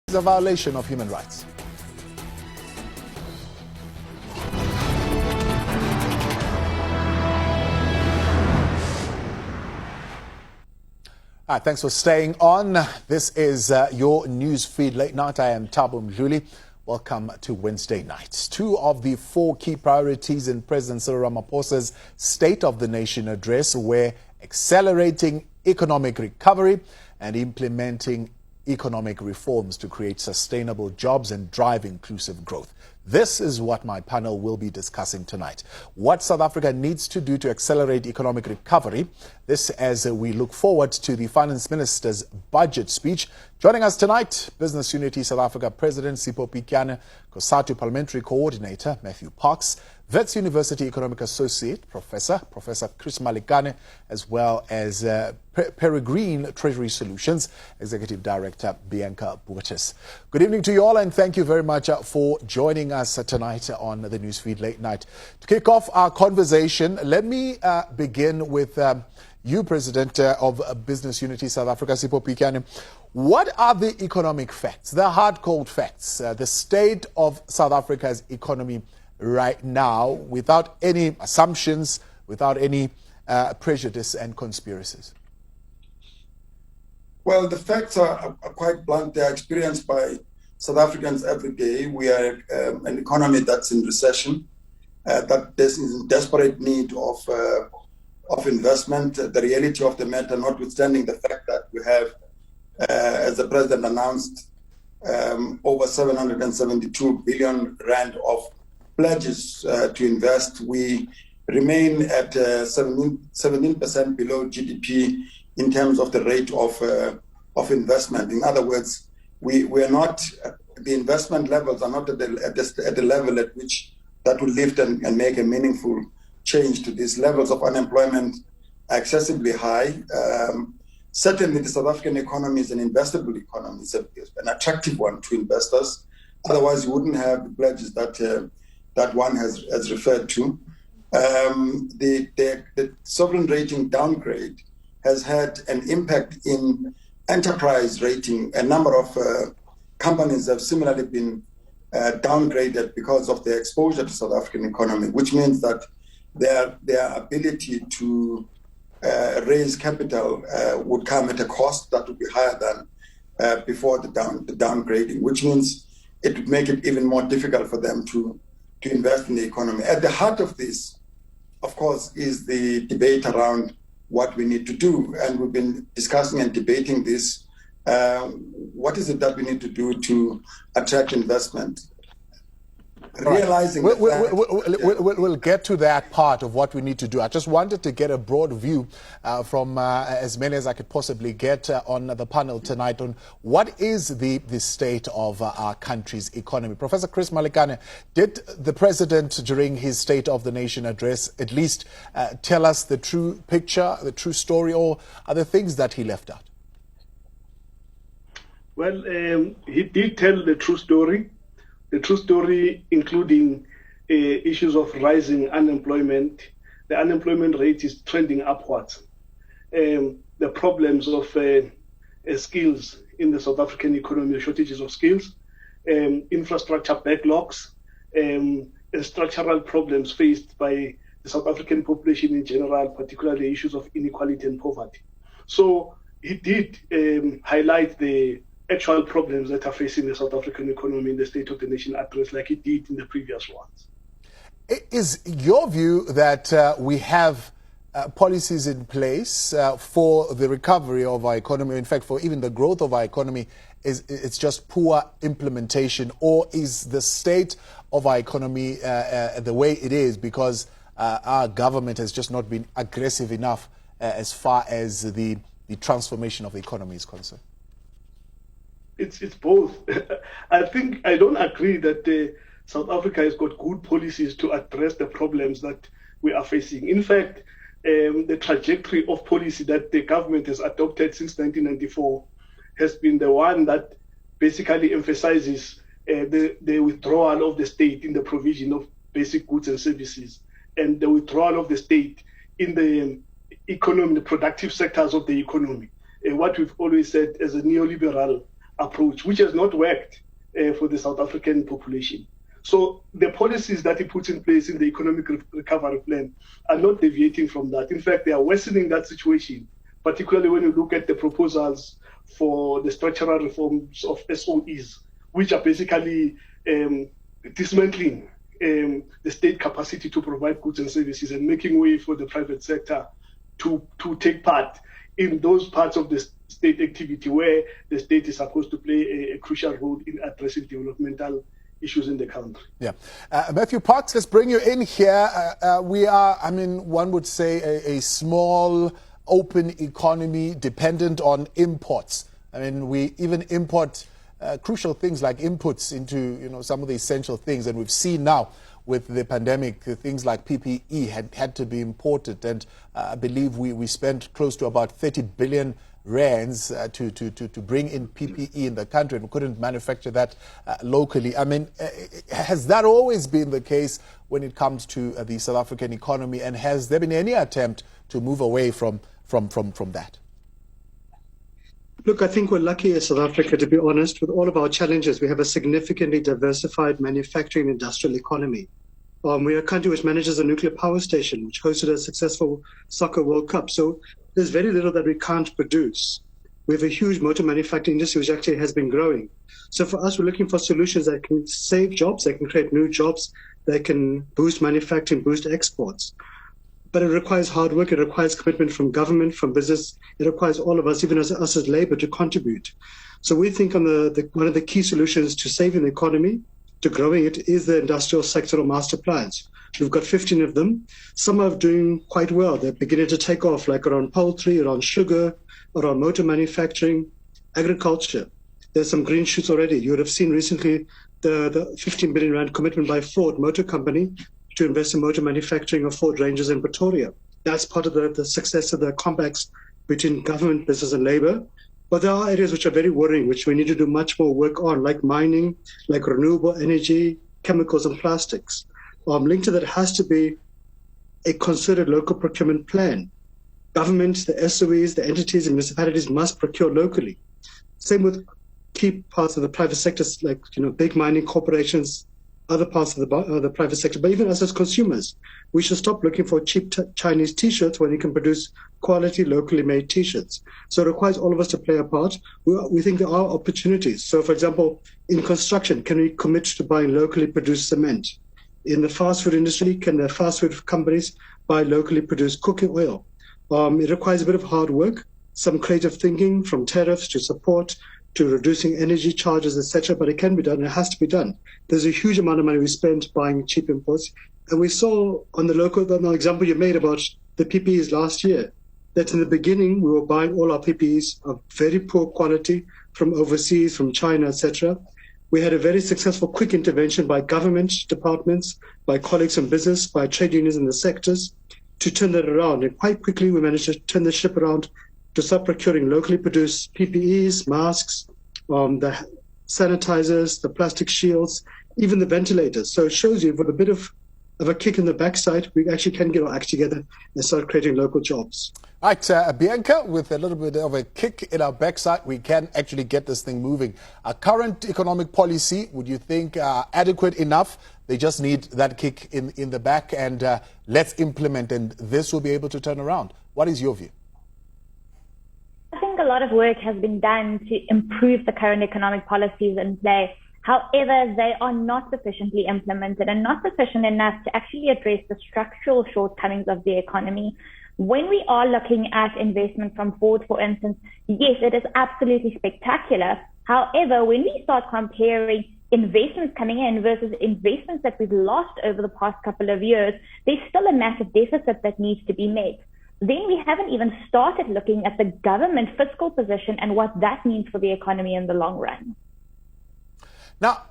is a violation of human rights. All right, thanks for staying on. This is your news feed late night. I am Thabo Mdluli. Welcome to Wednesday night. Two of the four key priorities in President Cyril Ramaphosa's State of the Nation address were accelerating economic recovery and implementing economic reforms to create sustainable jobs and drive inclusive growth. This is what my panel will be discussing tonight. What South Africa needs to do to accelerate economic recovery. This as we look forward to the Finance Minister's budget speech. Joining us tonight, Business Unity South Africa President Sipho Pityana, COSATU Parliamentary Coordinator Matthew Parks, Wits University Economic Associate Professor Chris Malikane, as well as Peregrine Treasury Solutions Executive Director Bianca Buertes. Good evening to you all, and thank you very much for joining us tonight on the Newsfeed Late Night. To kick off our conversation, let me begin with you, President of Business Unity South Africa, Sipho Pityana. What are the economic facts, the hard cold facts, the state of South Africa's economy right now, without any assumptions, without any prejudice and conspiracies? Well, the facts are quite blunt. They are experienced by South Africans every day. We are an economy that's in recession, that is in desperate need of investment. The reality of the matter, notwithstanding the fact that we have, as the President announced, over 772 billion rand of pledges to invest, we remain at 17% below GDP in terms of the rate of investment. In other words, we are not, the investment levels are not at the level at which that will lift and make a meaningful change to these levels of unemployment are excessively high. Certainly, the South African economy is an investable economy. It's an attractive one to investors. Otherwise, you wouldn't have the pledges that one has referred to. The sovereign rating downgrade has had an impact in enterprise rating. A number of companies have similarly been downgraded because of their exposure to South African economy, which means that their ability to raise capital would come at a cost that would be higher than before the downgrading, which means it would make it even more difficult for them to invest in the economy. At the heart of this, of course, is the debate around what we need to do. And we've been discussing and debating this. What is it that we need to do to attract investment? Right. Realizing we'll get to that part of what we need to do. I just wanted to get a broad view from as many as I could possibly get on the panel tonight on what is the state of our country's economy. Professor Chris Malikane, did the President during his State of the Nation address at least tell us the true picture, the true story, or are there things that he left out? Well, he did tell the true story. The true story, including issues of rising unemployment. The unemployment rate is trending upwards. The problems of skills in the South African economy, shortages of skills, infrastructure backlogs, and structural problems faced by the South African population in general, particularly issues of inequality and poverty. So he did highlight the actual problems that are facing the South African economy in the State of the Nation address, like it did in the previous ones. Is your view that we have policies in place for the recovery of our economy, in fact, for even the growth of our economy, it's just poor implementation, or is the state of our economy the way it is because our government has just not been aggressive enough as far as the transformation of the economy is concerned? It's both. I don't agree that South Africa has got good policies to address the problems that we are facing. In fact, the trajectory of policy that the government has adopted since 1994 has been the one that basically emphasizes the withdrawal of the state in the provision of basic goods and services, and the withdrawal of the state in the economy, the productive sectors of the economy. What we've always said as a neoliberal approach, which has not worked for the South African population. So the policies that he puts in place in the economic recovery plan are not deviating from that. In fact, they are worsening that situation, particularly when you look at the proposals for the structural reforms of SOEs, which are basically dismantling the state capacity to provide goods and services and making way for the private sector to take part in those parts of the state activity where the state is supposed to play a crucial role in addressing developmental issues in the country. Yeah. Matthew Parks, let's bring you in here. We are, one would say, a small, open economy dependent on imports. We even import crucial things like inputs into some of the essential things, and we've seen now with the pandemic things like PPE had to be imported, and I believe we spent close to about 30 billion rands to bring in PPE in the country, and we couldn't manufacture that locally. Has that always been the case when it comes to the South African economy, and has there been any attempt to move away from that? Look, I think we're lucky as South Africa, to be honest. With all of our challenges, we have a significantly diversified manufacturing industrial economy. We are a country which manages a nuclear power station, which hosted a successful soccer World Cup. So there's very little that we can't produce. We have a huge motor manufacturing industry, which actually has been growing. So for us, we're looking for solutions that can save jobs, that can create new jobs, that can boost manufacturing, boost exports. But it requires hard work, it requires commitment from government, from business. It requires all of us, even us as labor, to contribute. So we think on one of the key solutions to saving the economy, to growing it, is the industrial sectoral master plans. We've got 15 of them. Some are doing quite well. They're beginning to take off, like around poultry, around sugar, around motor manufacturing, agriculture. There's some green shoots already. You would have seen recently the 15 billion rand commitment by Ford Motor Company to invest in motor manufacturing of Ford Rangers in Pretoria. That's part of the success of the compacts between government, business and labor. But there are areas which are very worrying, which we need to do much more work on, like mining, like renewable energy, chemicals and plastics. Linked to that has to be a concerted local procurement plan. Government, the SOEs, the entities and municipalities must procure locally. Same with key parts of the private sectors, like big mining corporations, other parts of the private sector, but even us as consumers, we should stop looking for cheap Chinese T-shirts when you can produce quality, locally made T-shirts. So it requires all of us to play a part. We think there are opportunities. So, for example, in construction, can we commit to buying locally produced cement? In the fast food industry, can the fast food companies buy locally produced cooking oil? It requires a bit of hard work, some creative thinking, from tariffs to support, to reducing energy charges, etc. But it can be done. It has to be done. There's a huge amount of money we spend buying cheap imports. And we saw on the example you made about the PPEs last year, that in the beginning we were buying all our PPEs of very poor quality from overseas, from China, etc. We had a very successful quick intervention by government departments, by colleagues in business, by trade unions in the sectors to turn that around. And quite quickly we managed to turn the ship around to start procuring locally produced PPEs, masks, the sanitizers, the plastic shields, even the ventilators. So it shows you with a bit of a kick in the backside, we actually can get our act together and start creating local jobs. All right, Bianca, with a little bit of a kick in our backside, we can actually get this thing moving. Our current economic policy, would you think adequate enough? They just need that kick in the back, and let's implement, and this will be able to turn around. What is your view? I think a lot of work has been done to improve the current economic policies in play. However, they are not sufficiently implemented and not sufficient enough to actually address the structural shortcomings of the economy. When we are looking at investment from Ford, for instance, yes, it is absolutely spectacular. However, when we start comparing investments coming in versus investments that we've lost over the past couple of years, there's still a massive deficit that needs to be met. Then we haven't even started looking at the government fiscal position and what that means for the economy in the long run. Now,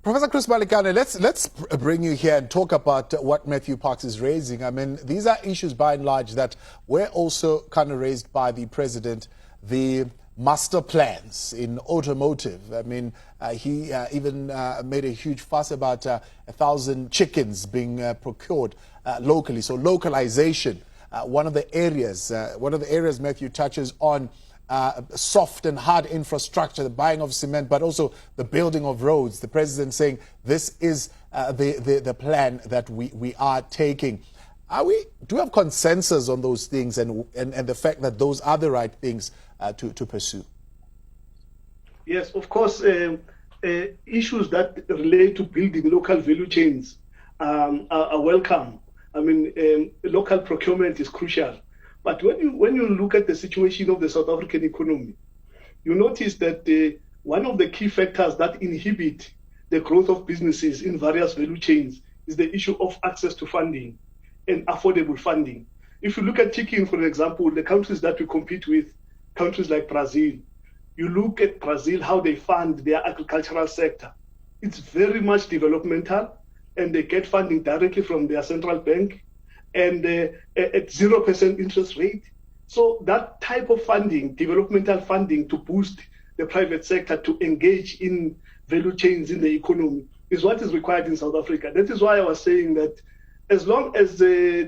Professor Chris Malikane, let's bring you here and talk about what Matthew Parks is raising. I mean, these are issues by and large that were also kind of raised by the president. The master plans in automotive. I mean, he even made a huge fuss about 1,000 chickens being procured locally. So localization, one of the areas Matthew touches on soft and hard infrastructure, the buying of cement, but also the building of roads. The president saying this is the plan that we are taking. Do we have consensus on those things and the fact that those are the right things to pursue? Yes, of course. Issues that relate to building local value chains are welcome. I mean, local procurement is crucial. But when you look at the situation of the South African economy, you notice that one of the key factors that inhibit the growth of businesses in various value chains is the issue of access to funding and affordable funding. If you look at chicken, for example, the countries that we compete with, countries like Brazil, you look at Brazil, how they fund their agricultural sector. It's very much developmental, and they get funding directly from their central bank and at 0% interest rate. So that type of funding, developmental funding to boost the private sector to engage in value chains in the economy is what is required in South Africa. That is why I was saying that as long as the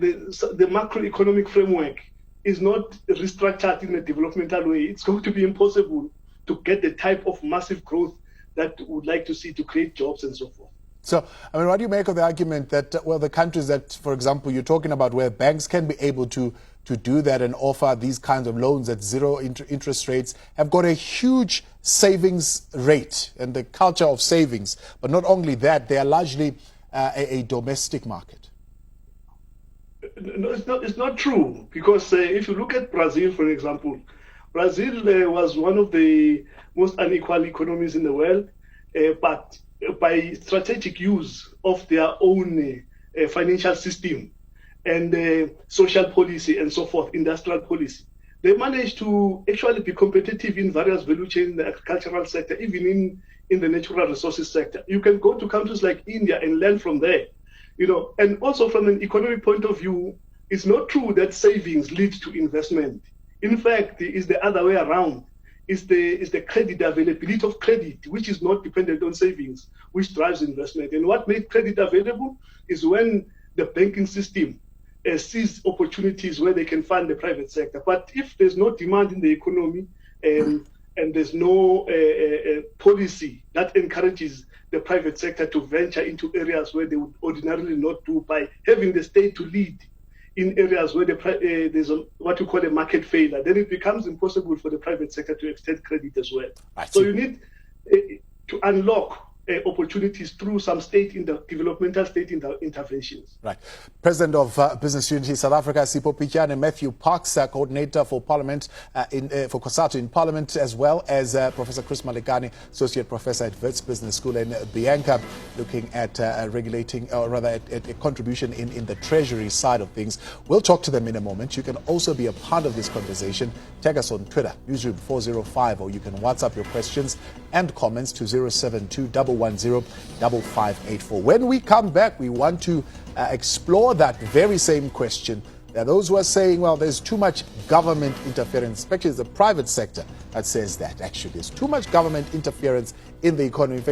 macroeconomic framework is not restructured in a developmental way, it's going to be impossible to get the type of massive growth that we would like to see to create jobs and so forth. So, I mean, what do you make of the argument that, well, the countries that, for example, you're talking about where banks can be able to do that and offer these kinds of loans at zero interest rates have got a huge savings rate and the culture of savings. But not only that, they are largely a domestic market. No, it's not true, because if you look at Brazil, for example, Brazil was one of the most unequal economies in the world, but by strategic use of their own financial system and social policy and so forth, industrial policy, they managed to actually be competitive in various value chains in the agricultural sector, even in the natural resources sector. You can go to countries like India and learn from there. You know, and also from an economic point of view, it's not true that savings lead to investment. In fact, it's the other way around. It's the credit, the availability of credit, which is not dependent on savings, which drives investment. And what makes credit available is when the banking system sees opportunities where they can fund the private sector. But if there's no demand in the economy and there's no policy that encourages the private sector to venture into areas where they would ordinarily not do, by having the state to lead in areas where there's what you call a market failure, then it becomes impossible for the private sector to extend credit as well. So you need to unlock opportunities through some developmental state interventions. Right. President of Business Unity South Africa, Sipho Pityana, Matthew Parks, coordinator for Parliament for COSATU in Parliament, as well as Professor Chris Malekane, associate professor at Wits Business School, and Bianca, looking at regulating, or rather at a contribution in the treasury side of things. We'll talk to them in a moment. You can also be a part of this conversation. Tag us on Twitter, Newsroom 405, or you can WhatsApp your questions and comments to 072-110-5584. When we come back, we want to explore that very same question. There are those who are saying, well, there's too much government interference, especially the private sector that says that, actually. There's too much government interference in the economy. In fact,